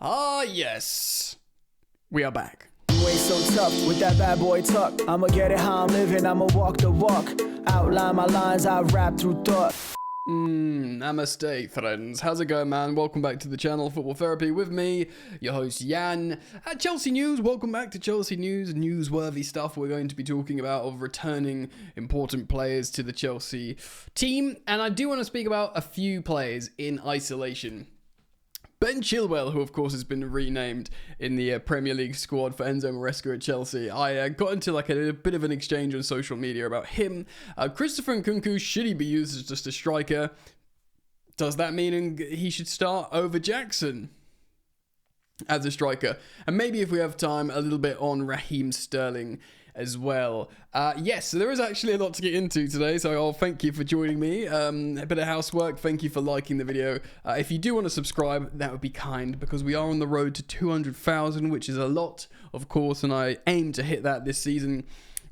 Ah, yes. We are back. You ain't so tough with that bad boy tuck. I'ma get it how I'm living, I'ma walk the walk. Outline my lines, I rap through thought. Namaste, friends. How's it going, man? Welcome back to the channel, Football Therapy, with me, your host, Jan. At Chelsea News, welcome back to Chelsea News. Newsworthy stuff we're going to be talking about of returning important players to the Chelsea team. And I do want to speak about a few players in isolation. Ben Chilwell, who of course has been renamed in the Premier League squad for Enzo Maresca at Chelsea. I got into like a bit of an exchange on social media about him. Christopher Nkunku, should he be used as just a striker? Does that mean he should start over Jackson as a striker? And maybe if we have time, a little bit on Raheem Sterling as well. Yes, so there is actually a lot to get into today, so I'll thank you for joining me. A bit of housework, thank you for liking the video. If you do want to subscribe, that would be kind, because we are on the road to 200,000, which is a lot, of course, and I aim to hit that this season.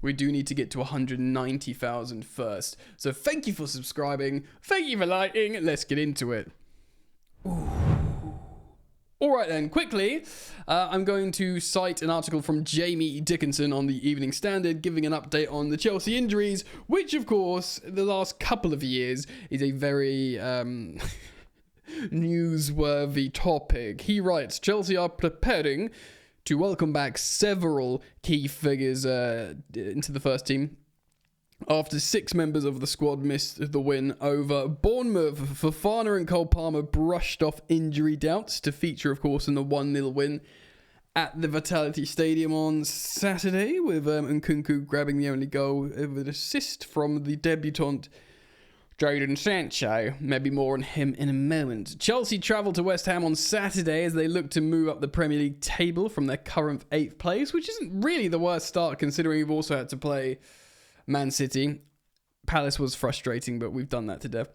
We do need to get to 190,000 first. So thank you for subscribing, thank you for liking, let's get into it. Alright then, quickly, I'm going to cite an article from Jamie Dickinson on the Evening Standard giving an update on the Chelsea injuries, which of course, the last couple of years is a very newsworthy topic. He writes, Chelsea are preparing to welcome back several key figures into the first team after 6 members of the squad missed the win over Bournemouth. Fofana and Cole Palmer brushed off injury doubts to feature, of course, in the 1-0 win at the Vitality Stadium on Saturday, with Nkunku grabbing the only goal with an assist from the debutant Jadon Sancho. Maybe more on him in a moment. Chelsea travel to West Ham on Saturday as they look to move up the Premier League table from their current 8th place, which isn't really the worst start considering we've also had to play Man City. Palace was frustrating, but we've done that to death.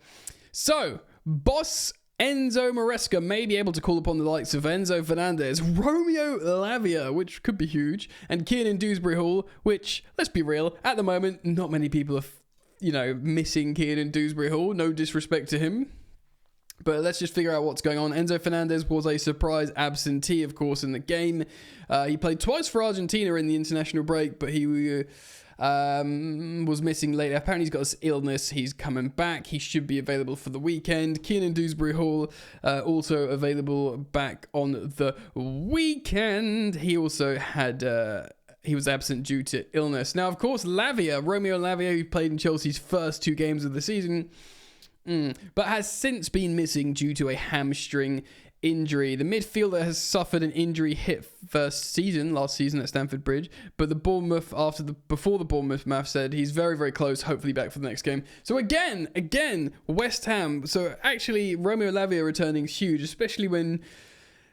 So, boss Enzo Maresca may be able to call upon the likes of Enzo Fernandez, Romeo Lavia, which could be huge, and Kiernan Dewsbury-Hall, which, let's be real, at the moment, not many people are, missing Kiernan Dewsbury-Hall. No disrespect to him. But let's just figure out what's going on. Enzo Fernandez was a surprise absentee, of course, in the game. He played twice for Argentina in the international break, but he was missing later. Apparently he's got this illness. He's coming back. He should be available for the weekend. Kiernan Dewsbury-Hall also available back on the weekend. He also had he was absent due to illness. Now, of course, Romeo Lavia, who played in Chelsea's first 2 games of the season, but has since been missing due to a hamstring injury. The midfielder has suffered an injury hit last season at Stamford Bridge, but before the Bournemouth match said he's very, very close, hopefully back for the next game. So again, West Ham. So actually, Romeo Lavia returning is huge, especially when,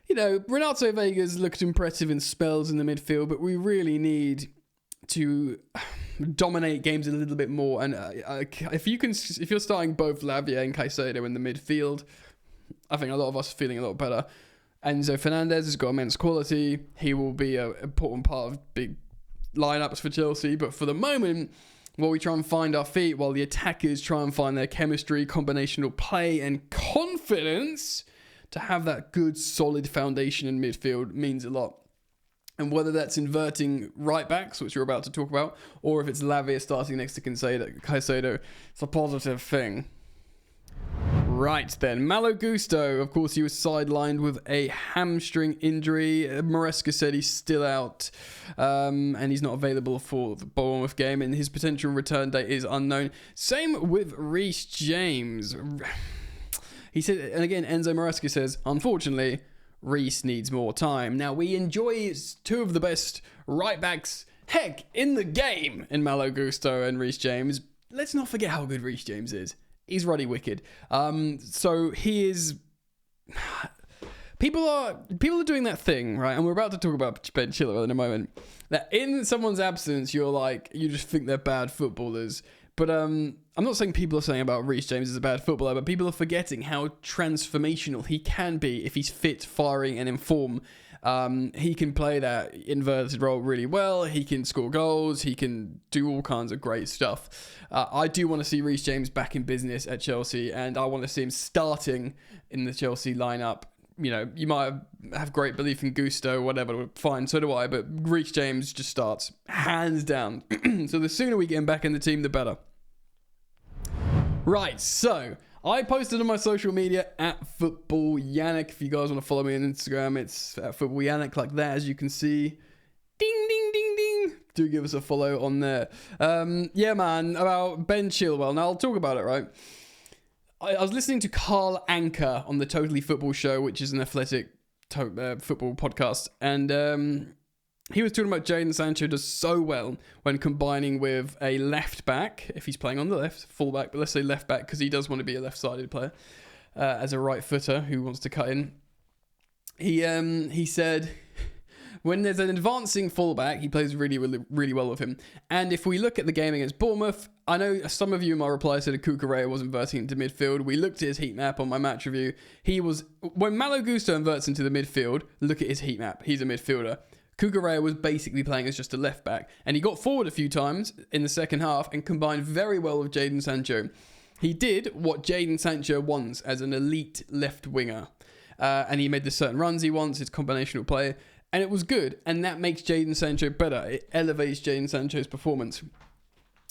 Renato Vega's looked impressive in spells in the midfield, but we really need to dominate games a little bit more. And if you're starting both Lavia and Caicedo in the midfield, I think a lot of us are feeling a lot better. Enzo Fernandez has got immense quality. He will be an important part of big lineups for Chelsea. But for the moment, while we try and find our feet, while the attackers try and find their chemistry, combinational play, and confidence, to have that good, solid foundation in midfield means a lot. And whether that's inverting right backs, which we're about to talk about, or if it's Lavia starting next to Caicedo, it's a positive thing. Right then, Malo Gusto, of course, he was sidelined with a hamstring injury. Maresca said he's still out, and he's not available for the Bournemouth game, and his potential return date is unknown. Same with Reece James. He said, and again, Enzo Maresca says, unfortunately, Reece needs more time. Now, we enjoy 2 of the best right backs, heck, in the game, in Malo Gusto and Reece James. Let's not forget how good Reece James is. He's ruddy wicked. So he is. People are doing that thing, right? And we're about to talk about Ben Chilwell in a moment. That in someone's absence, you just think they're bad footballers. But I'm not saying people are saying about Reece James is a bad footballer, but people are forgetting how transformational he can be if he's fit, firing, and in form. He can play that inverted role really well. He can score goals. He can do all kinds of great stuff. I do want to see Reece James back in business at Chelsea, and I want to see him starting in the Chelsea lineup you might have great belief in Gusto, whatever, fine, so do I, but Reece James just starts, hands down. So the sooner we get him back in the team, the better. Right, so I posted on my social media at Football Yannick. If you guys want to follow me on Instagram, it's at Football Yannick, like that, as you can see. Ding, ding, ding, ding. Do give us a follow on there. Yeah, man, about Ben Chilwell. Now, I'll talk about it, right? I was listening to Carl Anker on the Totally Football Show, which is an athletic football podcast, and he was talking about Jadon Sancho does so well when combining with a left back, if he's playing on the left, full back, but let's say left back because he does want to be a left-sided player, as a right footer who wants to cut in. He said when there's an advancing fullback, he plays really, really, really well with him. And if we look at the game against Bournemouth, I know some of you in my reply said that Cucurella was inverting into midfield. We looked at his heat map on my match review. When Malo Gusto inverts into the midfield, look at his heat map. He's a midfielder. Cucurella was basically playing as just a left back. And he got forward a few times in the second half and combined very well with Jadon Sancho. He did what Jadon Sancho wants as an elite left winger. And he made the certain runs he wants, his combinational play. And it was good, and that makes Jadon Sancho better. It elevates Jadon Sancho's performance.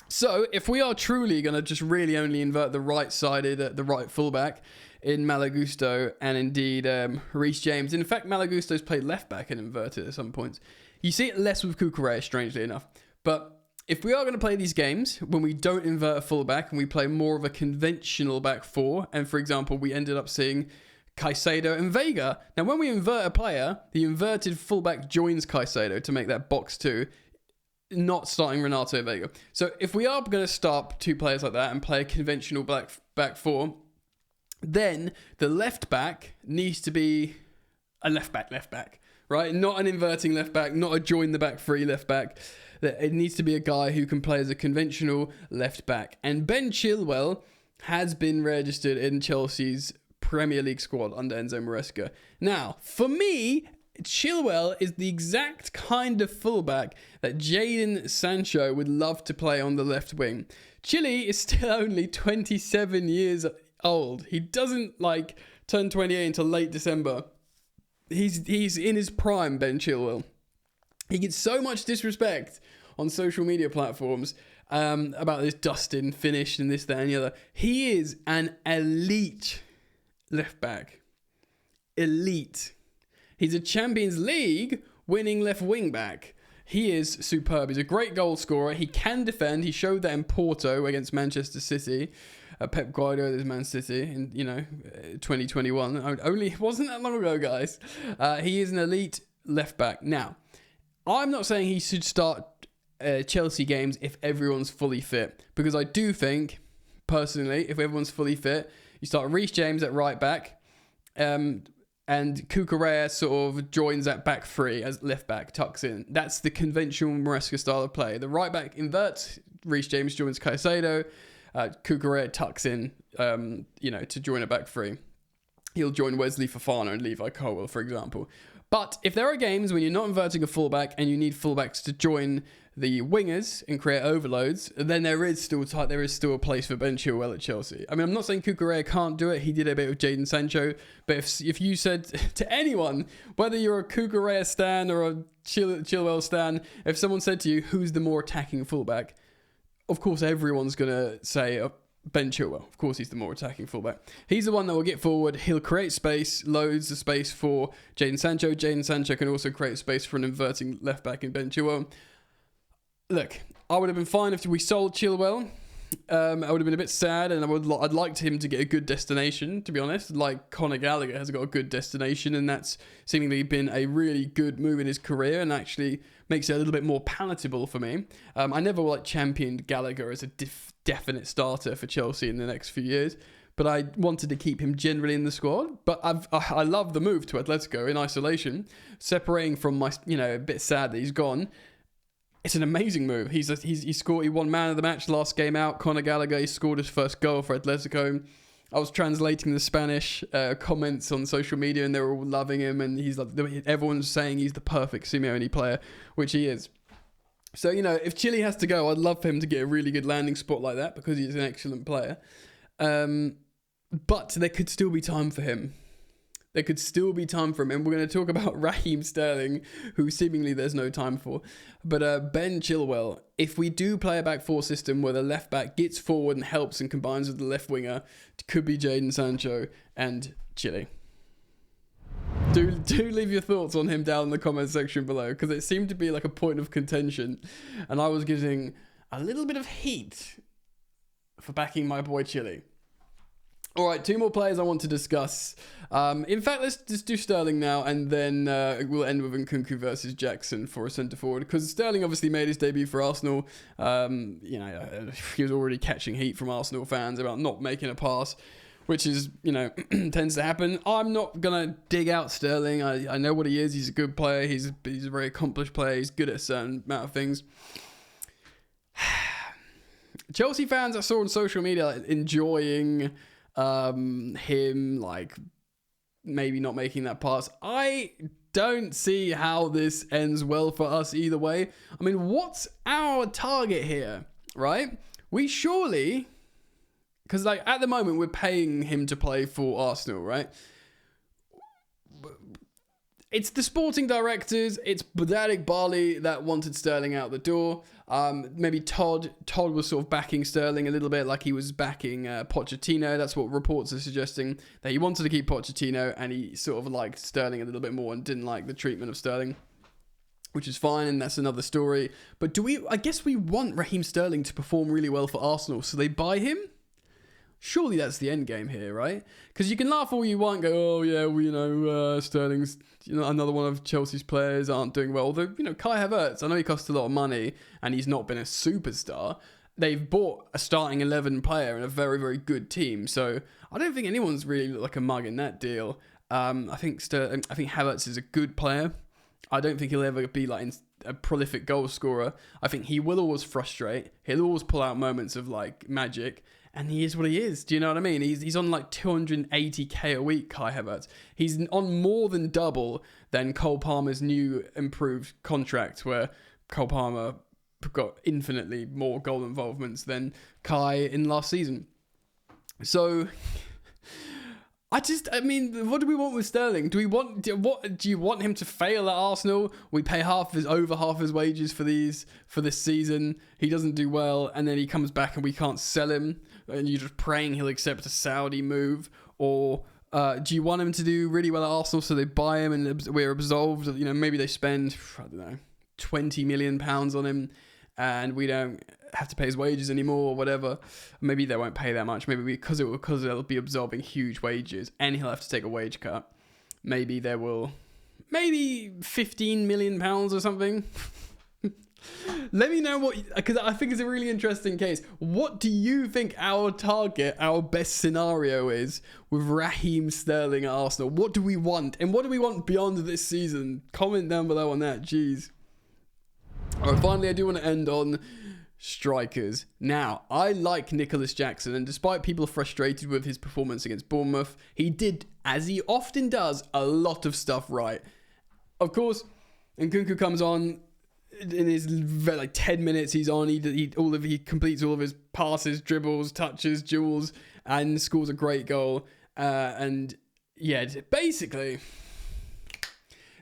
So, if we are truly going to just really only invert the right-sided, the right fullback in Malo Gusto and indeed Reece James. In fact, Malo Gusto's played left-back and inverted at some points. You see it less with Cucurella, strangely enough. But if we are going to play these games, when we don't invert a fullback and we play more of a conventional back four, and for example, we ended up seeing Caicedo and Vega. Now, when we invert a player, the inverted fullback joins Caicedo to make that box two, not starting Renato Vega. So if we are going to start two players like that and play a conventional back four, then the left back needs to be a left back, right? Not an inverting left back, not a join the back three left back. It needs to be a guy who can play as a conventional left back. And Ben Chilwell has been registered in Chelsea's Premier League squad under Enzo Maresca. Now, for me, Chilwell is the exact kind of fullback that Jadon Sancho would love to play on the left wing. Chile is still only 27 years old. He doesn't turn 28 until late December. He's in his prime, Ben Chilwell. He gets so much disrespect on social media platforms about this dustin finish and this, that, and the other. He is an elite left back. Elite. He's a Champions League winning left wing back. He is superb. He's a great goal scorer. He can defend. He showed that in Porto against Manchester City. Pep Guardiola's Man City in 2021. Only wasn't that long ago, guys. He is an elite left back. Now, I'm not saying he should start Chelsea games if everyone's fully fit, because I do think, personally, if everyone's fully fit, you start Reece James at right back, and Cucurella sort of joins at back three as left back, tucks in. That's the conventional Maresca style of play. The right back inverts, Reece James joins Caicedo, Cucurella tucks in, to join a back three. He'll join Wesley Fofana and Levi Colwill, for example. But if there are games when you're not inverting a fullback and you need fullbacks to join the wingers and create overloads, then there is still a place for Ben Chilwell at Chelsea. I mean, I'm not saying Cucurella can't do it. He did a bit with Jadon Sancho. But if you said to anyone, whether you're a Cucurella stan or a Chilwell stan, if someone said to you, who's the more attacking fullback? Of course, everyone's going to say Ben Chilwell. Of course, he's the more attacking fullback. He's the one that will get forward. He'll create space, loads of space for Jadon Sancho. Jadon Sancho can also create space for an inverting left back in Ben Chilwell. Look, I would have been fine if we sold Chilwell. I would have been a bit sad, and I'd liked him to get a good destination, to be honest. Like Conor Gallagher has got a good destination, and that's seemingly been a really good move in his career, and actually makes it a little bit more palatable for me. I never championed Gallagher as a definite starter for Chelsea in the next few years, but I wanted to keep him generally in the squad. But I love the move to Atletico in isolation, separating from my, a bit sad that he's gone. It's an amazing move. He won man of the match last game out. Conor Gallagher, he scored his first goal for Atletico. I was translating the Spanish comments on social media, and they were all loving him. And everyone's saying he's the perfect Simeone player, which he is. So, if Chile has to go, I'd love for him to get a really good landing spot like that, because he's an excellent player. But there could still be time for him. There could still be time for him. And we're going to talk about Raheem Sterling, who seemingly there's no time for. But Ben Chilwell, if we do play a back four system where the left back gets forward and helps and combines with the left winger, it could be Jadon Sancho and Chile. Do leave your thoughts on him down in the comment section below, because it seemed to be like a point of contention. And I was getting a little bit of heat for backing my boy Chile. All right, 2 more players I want to discuss. In fact, let's just do Sterling now, and then we'll end with Nkunku versus Jackson for a centre forward. Because Sterling obviously made his debut for Arsenal. He was already catching heat from Arsenal fans about not making a pass, which is, tends to happen. I'm not gonna dig out Sterling. I know what he is. He's a good player. He's a very accomplished player. He's good at a certain amount of things. Chelsea fans I saw on social media enjoying him maybe not making that pass. I don't see how this ends well for us either way. I mean, what's our target here, right? We surely, because at the moment we're paying him to play for Arsenal, right? It's the sporting directors, it's Budalik Barley that wanted Sterling out the door. Maybe Todd was sort of backing Sterling a little bit like he was backing Pochettino. That's what reports are suggesting, that he wanted to keep Pochettino and he sort of liked Sterling a little bit more and didn't like the treatment of Sterling, which is fine, and that's another story. But I guess we want Raheem Sterling to perform really well for Arsenal, so they buy him? Surely that's the end game here, right? Because you can laugh all you want, go, oh yeah, Sterling's another one of Chelsea's players aren't doing well. Although, Kai Havertz, I know he costs a lot of money and he's not been a superstar. They've bought a starting 11 player and a very, very good team. So I don't think anyone's really looked like a mug in that deal. I think Havertz is a good player. I don't think he'll ever be a prolific goal scorer. I think he will always frustrate. He'll always pull out moments of magic. And he is what he is. Do you know what I mean? He's on 280k a week, Kai Havertz. He's on more than double than Cole Palmer's new improved contract, where Cole Palmer got infinitely more goal involvements than Kai in last season. So, what do we want with Sterling? Do you want him to fail at Arsenal? We pay over half his wages for this season. He doesn't do well, and then he comes back and we can't sell him. And you're just praying he'll accept a Saudi move, or do you want him to do really well at Arsenal so they buy him and we're absolved? Maybe they spend 20 million pounds on him, and we don't have to pay his wages anymore or whatever. Maybe they won't pay that much. Maybe because they'll be absorbing huge wages and he'll have to take a wage cut. Maybe 15 million pounds or something. Let me know because I think it's a really interesting case. What do you think our target, our best scenario is with Raheem Sterling at Arsenal? What do we want? And what do we want beyond this season? Comment down below on that. Jeez. All right, finally, I do want to end on strikers. Now, I like Nicholas Jackson, and despite people frustrated with his performance against Bournemouth, he did, as he often does, a lot of stuff right. Of course, Nkunku comes on. In his 10 minutes he's on, he completes all of his passes, dribbles, touches, duels, and scores a great goal. Basically,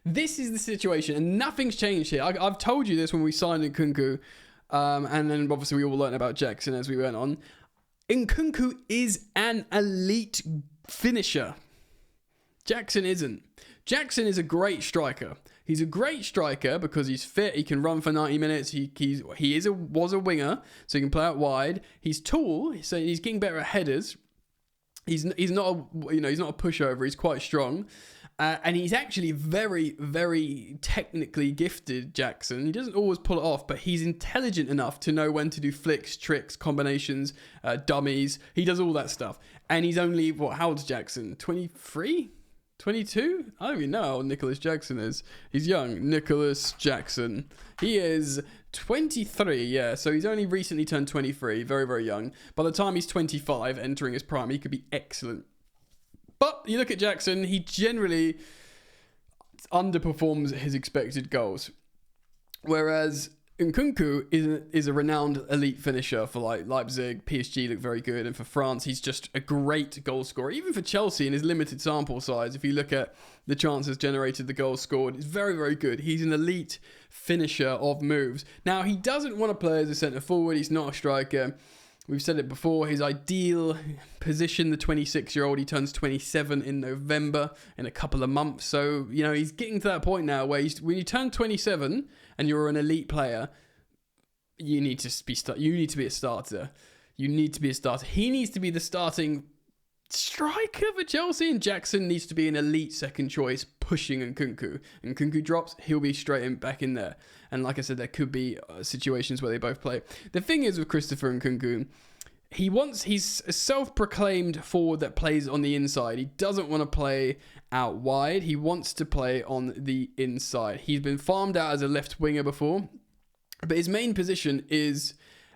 this is the situation, and nothing's changed here. I've told you this when we signed Nkunku, and then obviously we all learned about Jackson as we went on. Nkunku is an elite finisher. Jackson isn't. Jackson is a great striker. He's a great striker because he's fit. He can run for 90 minutes. He was a winger, so he can play out wide. He's tall, so he's getting better at headers. He's not a pushover. He's quite strong, and he's actually very, very technically gifted. Jackson. He doesn't always pull it off, but he's intelligent enough to know when to do flicks, tricks, combinations, dummies. He does all that stuff, and he's only how old's Jackson? 23. 22? I don't even know how old Nicholas Jackson is. He's young. Nicholas Jackson. He is 23, yeah. So he's only recently turned 23. Very, very young. By the time he's 25, entering his prime, he could be excellent. But you look at Jackson, he generally underperforms his expected goals. Whereas Nkunku is a renowned elite finisher for like Leipzig, PSG look very good, and for France he's just a great goal scorer. Even for Chelsea in his limited sample size, if you look at the chances generated, the goals scored, it's very, very good. He's an elite finisher of moves. Now, he doesn't want to play as a centre forward, he's not a striker. We've said it before, his ideal position, the 26-year-old, he turns 27 in November in a couple of months. So, you know, he's getting to that point now where when you turn 27 and you're an elite player, you need to be a starter. You need to be a starter. He needs to be the starting striker for Chelsea, and Jackson needs to be an elite second choice pushing Nkunku. Nkunku drops, he'll be back in there. And like I said, there could be situations where they both play. The thing is with Christopher Nkunku, he's a self-proclaimed forward that plays on the inside. He doesn't want to play out wide. He wants to play on the inside. He's been farmed out as a left winger before, but his main position is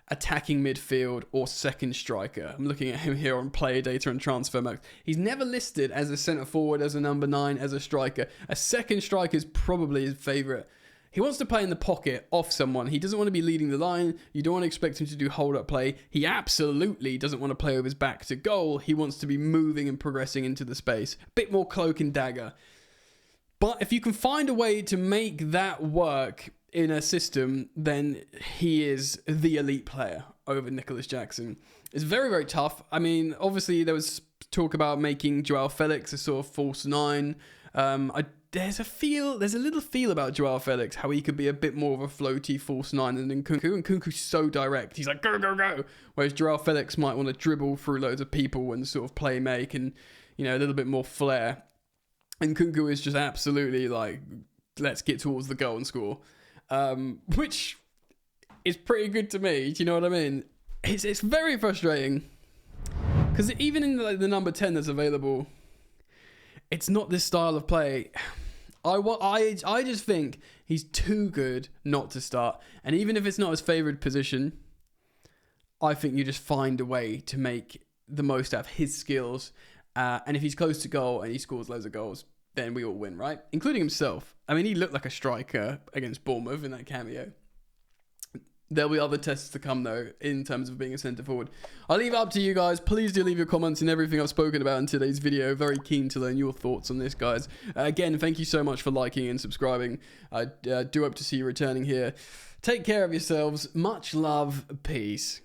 attacking midfield or second striker. I'm looking at him here on player data and Transfermarkt. He's never listed as a centre forward, as a number 9, as a striker. A second striker is probably his favourite. He wants to play in the pocket off someone. He doesn't want to be leading the line. You don't want to expect him to do hold-up play. He absolutely doesn't want to play with his back to goal. He wants to be moving and progressing into the space. Bit more cloak and dagger. But if you can find a way to make that work in a system, then he is the elite player over Nicholas Jackson. It's very, very tough. I mean, obviously there was talk about making Joao Felix a sort of false 9. There's a little feel about Joao Felix, how he could be a bit more of a floaty false 9 than Nkunku. Nkunku's so direct. He's like, go, go, go. Whereas Joao Felix might want to dribble through loads of people and sort of play make and, you know, a little bit more flair. And Nkunku is just absolutely like, let's get towards the goal and score. Which is pretty good to me. Do you know what I mean? It's very frustrating. Because even in the number 10 that's available, it's not this style of play. I just think he's too good not to start. And even if it's not his favoured position, I think you just find a way to make the most out of his skills. And if he's close to goal and he scores loads of goals, then we all win, right? Including himself. I mean, he looked like a striker against Bournemouth in that cameo. There'll be other tests to come, though, in terms of being a centre forward. I'll leave it up to you guys. Please do leave your comments in everything I've spoken about in today's video. Very keen to learn your thoughts on this, guys. Again, thank you so much for liking and subscribing. I do hope to see you returning here. Take care of yourselves. Much love. Peace.